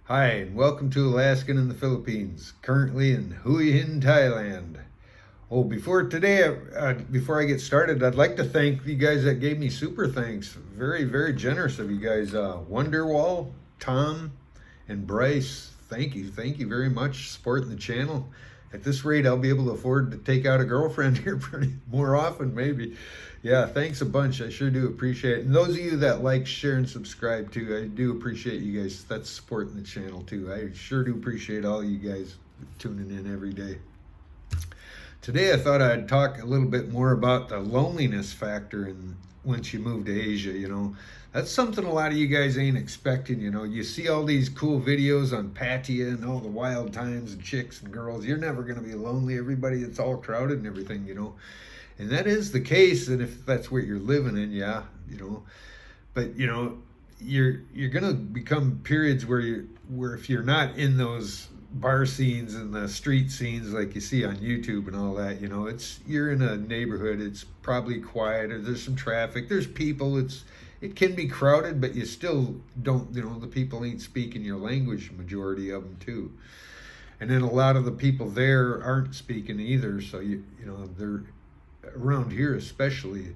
Hi, and welcome to Alaskan in the Philippines, currently in Hue Hin, Thailand. Oh, before I get started, I'd like to thank you guys that gave me super thanks. Very, very generous of you guys. Wonderwall, Tom, and Bryce. Thank you very much supporting the channel. At this rate, I'll be able to afford to take out a girlfriend here pretty more often, maybe. Yeah, thanks a bunch. I sure do appreciate it. And those of you that like, share, and subscribe too, I do appreciate you guys. That's supporting the channel too. I sure do appreciate all you guys tuning in every day. Today I thought I'd talk a little bit more about the loneliness factor in once you move to Asia, That's something a lot of you guys ain't expecting, You see all these cool videos on Pattaya and all the wild times and chicks and girls. You're never going to be lonely. Everybody, it's all crowded and everything, And that is the case, and if that's where you're living in, yeah, But you're gonna become periods where if you're not in those bar scenes and the street scenes like you see on YouTube and all that, you're in a neighborhood, it's probably quiet, or there's some traffic, there's people, it can be crowded, but you still don't, the people ain't speaking your language, majority of them too. And then a lot of the people there aren't speaking either, so they're around here especially,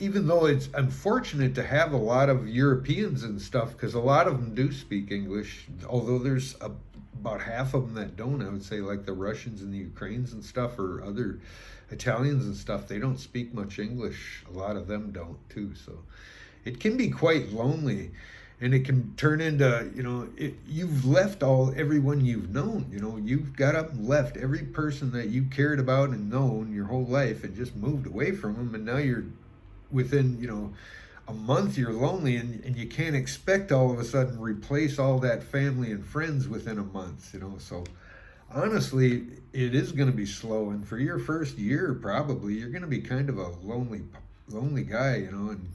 even though it's unfortunate to have a lot of Europeans and stuff, because a lot of them do speak English, although there's about half of them that don't. I would say, like the Russians and the Ukrainians and stuff, or other Italians and stuff, they don't speak much English. A lot of them don't too. So it can be quite lonely, and it can turn into, you've left everyone you've known. You've got up and left every person that you cared about and known your whole life, and just moved away from them, and now you're within a month you're lonely, and you can't expect all of a sudden replace all that family and friends within a month. So honestly, it is going to be slow, and for your first year probably you're going to be kind of a lonely guy, and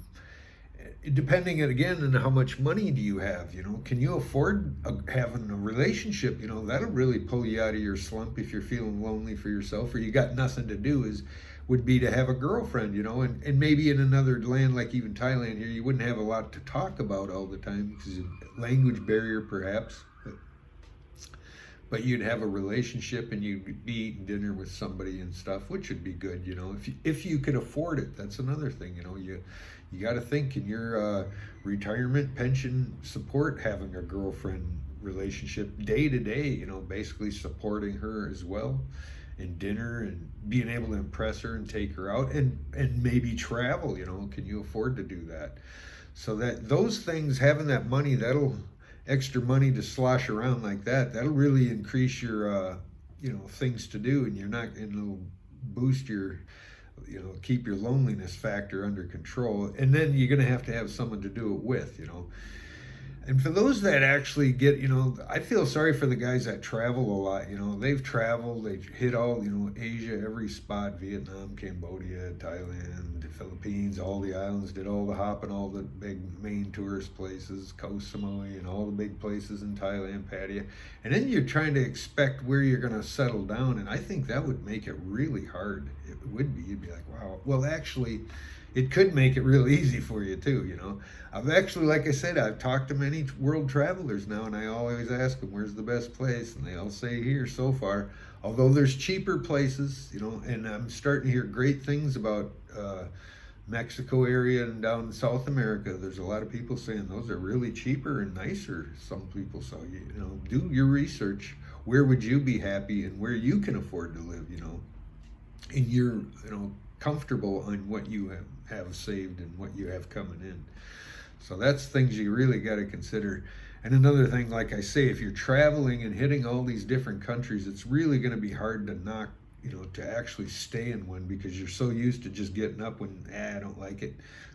depending again on how much money do you have, can you afford having a relationship, that'll really pull you out of your slump. If you're feeling lonely for yourself, or you got nothing to do, would be to have a girlfriend, and maybe in another land like even Thailand here, you wouldn't have a lot to talk about all the time because of language barrier perhaps, but you'd have a relationship, and you'd be eating dinner with somebody and stuff, which would be good, if you could afford it. That's another thing, you got to think in your retirement pension support, having a girlfriend relationship day to day, basically supporting her as well, and dinner, and being able to impress her and take her out, and maybe travel, can you afford to do that? So that those things, having that money, that'll extra money to slosh around like that'll really increase your things to do, and it'll boost your keep your loneliness factor under control. And then you're going to have someone to do it with, And for those that actually get, I feel sorry for the guys that travel a lot. They've traveled, they've hit all, Asia, every spot, Vietnam, Cambodia, Thailand, the Philippines, all the islands, did all the hopping, all the big main tourist places, Koh Samui, and all the big places in Thailand, Pattaya. And then you're trying to expect where you're going to settle down. And I think that would make it really hard. It would be. You'd be like, wow. Well, actually, it could make it real easy for you too, I've actually, like I said, I've talked to many world travelers now, and I always ask them, where's the best place? And they all say here so far, although there's cheaper places, and I'm starting to hear great things about Mexico area and down in South America. There's a lot of people saying those are really cheaper and nicer, some people. So, do your research. Where would you be happy, and where you can afford to live, and you're, comfortable on what you have saved and what you have coming in. So that's things you really got to consider. And another thing, like I say, if you're traveling and hitting all these different countries, it's really going to be hard to to actually stay in one, because you're so used to just getting up when, I don't like it.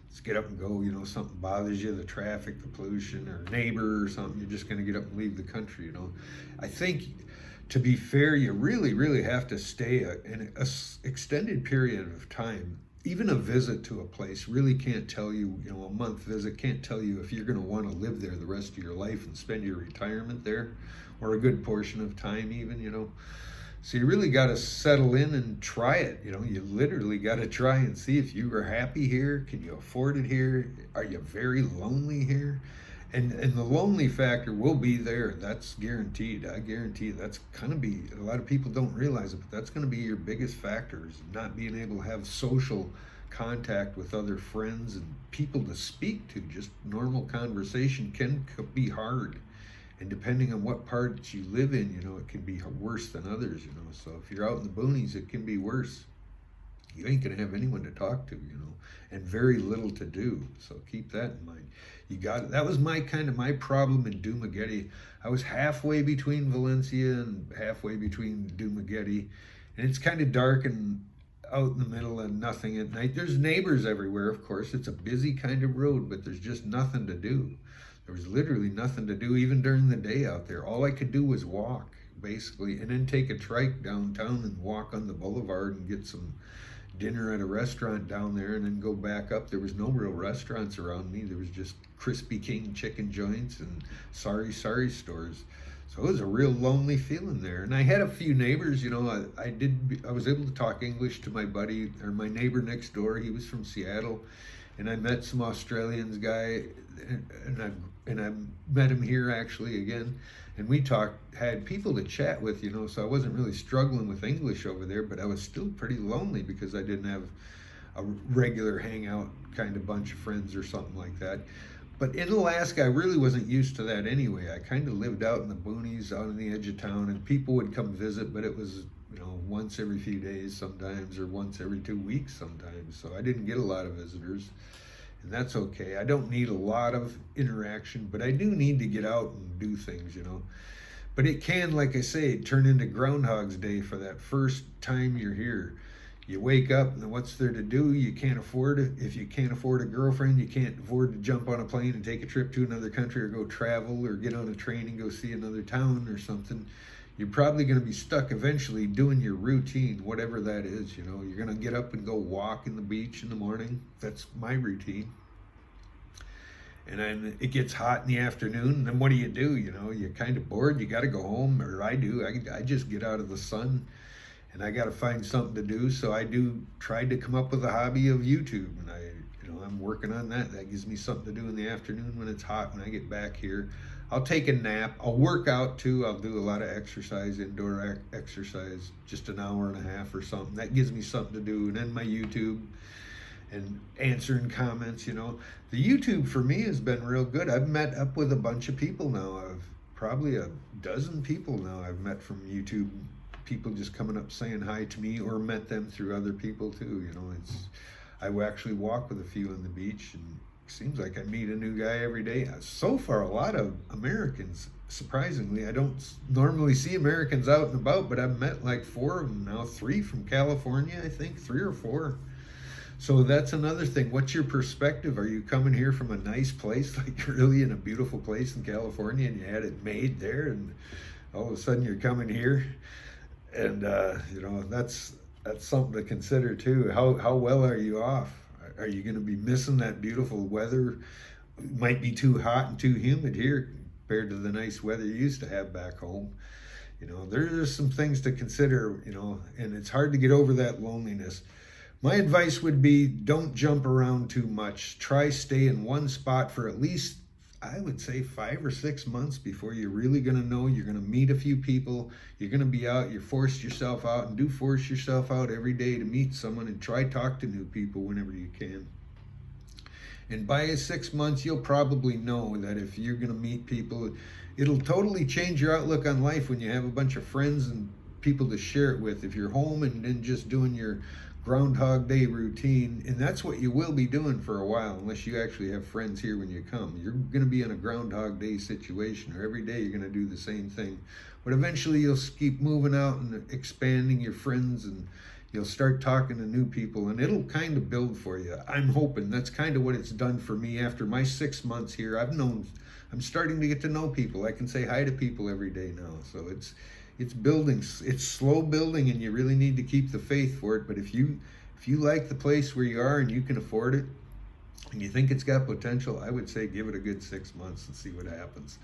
Let's get up and go, something bothers you, the traffic, the pollution, or neighbor or something, you're just going to get up and leave the country, I think, to be fair, you really, really have to stay in an extended period of time. Even a visit to a place really can't tell you, a month visit can't tell you if you're going to want to live there the rest of your life and spend your retirement there, or a good portion of time even, So you really got to settle in and try it. You literally got to try and see if you are happy here. Can you afford it here? Are you very lonely here? And the lonely factor will be there. That's guaranteed. I guarantee that's going to be, a lot of people don't realize it, but that's going to be your biggest factor, is not being able to have social contact with other friends and people to speak to. Just normal conversation can be hard. And depending on what parts you live in, it can be worse than others, So if you're out in the boonies, it can be worse. You ain't gonna have anyone to talk to, and very little to do. So keep that in mind. That was my problem in Dumaguete. I was halfway between Valencia and halfway between Dumaguete, and it's kind of dark and out in the middle and nothing at night. There's neighbors everywhere, of course. It's a busy kind of road, but there's just nothing to do. There was literally nothing to do even during the day out there. All I could do was walk, basically, and then take a trike downtown and walk on the boulevard and get some dinner at a restaurant down there and then go back up. There was no real restaurants around me. There was just Crispy King chicken joints and Sorry stores. So it was a real lonely feeling there. And I had a few neighbors, I was able to talk English to my buddy, or my neighbor next door. He was from Seattle. And I met some Australians guy, and I met him here actually again, and we had people to chat with, so I wasn't really struggling with English over there, but I was still pretty lonely because I didn't have a regular hangout kind of bunch of friends or something like that. But in Alaska, I really wasn't used to that anyway. I kind of lived out in the boonies, out on the edge of town, and people would come visit, but it was once every few days sometimes, or once every 2 weeks sometimes. So I didn't get a lot of visitors, and that's okay. I don't need a lot of interaction, but I do need to get out and do things, But it can, like I say, turn into Groundhog's Day for that first time you're here. You wake up and what's there to do? You can't afford it. If you can't afford a girlfriend, you can't afford to jump on a plane and take a trip to another country, or go travel, or get on a train and go see another town or something. You're probably going to be stuck eventually doing your routine, whatever that is. You're going to get up and go walk in the beach in the morning. That's my routine. And then it gets hot in the afternoon. And then what do? You're kind of bored. You got to go home, or I do. I just get out of the sun, and I got to find something to do. So I try to come up with a hobby of YouTube, and I'm working on that. That gives me something to do in the afternoon when it's hot. When I get back here, I'll take a nap. I'll work out too. I'll do a lot of exercise, indoor exercise, just an hour and a half or something. That gives me something to do. And then my YouTube and answering comments, The YouTube for me has been real good. I've met up with a bunch of people now. I've probably a dozen people now I've met from YouTube. People just coming up saying hi to me, or met them through other people too. I actually walk with a few on the beach, and seems like I meet a new guy every day. So far, a lot of Americans. Surprisingly, I don't normally see Americans out and about, but I've met like 4 of them now. 3 from California, I think, 3 or 4. So that's another thing. What's your perspective? Are you coming here from a nice place, like really in a beautiful place in California, and you had it made there, and all of a sudden you're coming here? And that's something to consider too. How well are you off? Are you going to be missing that beautiful weather? It might be too hot and too humid here compared to the nice weather you used to have back home. There's some things to consider, and it's hard to get over that loneliness. My advice would be, don't jump around too much. Try stay in one spot for at least, I would say, 5 or 6 months before you're really going to know. You're going to meet a few people. You're going to be out. You force yourself out, and do force yourself out every day to meet someone, and try talk to new people whenever you can. And by 6 months, you'll probably know that if you're going to meet people, it'll totally change your outlook on life when you have a bunch of friends and people to share it with. If you're home and then just doing your Groundhog Day routine, and that's what you will be doing for a while, unless you actually have friends here when you come. You're going to be in a Groundhog Day situation, or every day you're going to do the same thing. But eventually you'll keep moving out and expanding your friends, and you'll start talking to new people, and it'll kind of build for you. I'm hoping that's kind of what it's done for me. After my 6 months here, I'm starting to get to know people. I can say hi to people every day now. So it's building. It's slow building, and you really need to keep the faith for it. But if you like the place where you are and you can afford it, and you think it's got potential, I would say give it a good 6 months and see what happens.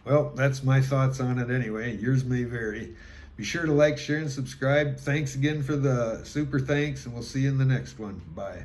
Well, that's my thoughts on it anyway. Yours may vary. Be sure to like, share, and subscribe. Thanks again for the super thanks, and we'll see you in the next one. Bye.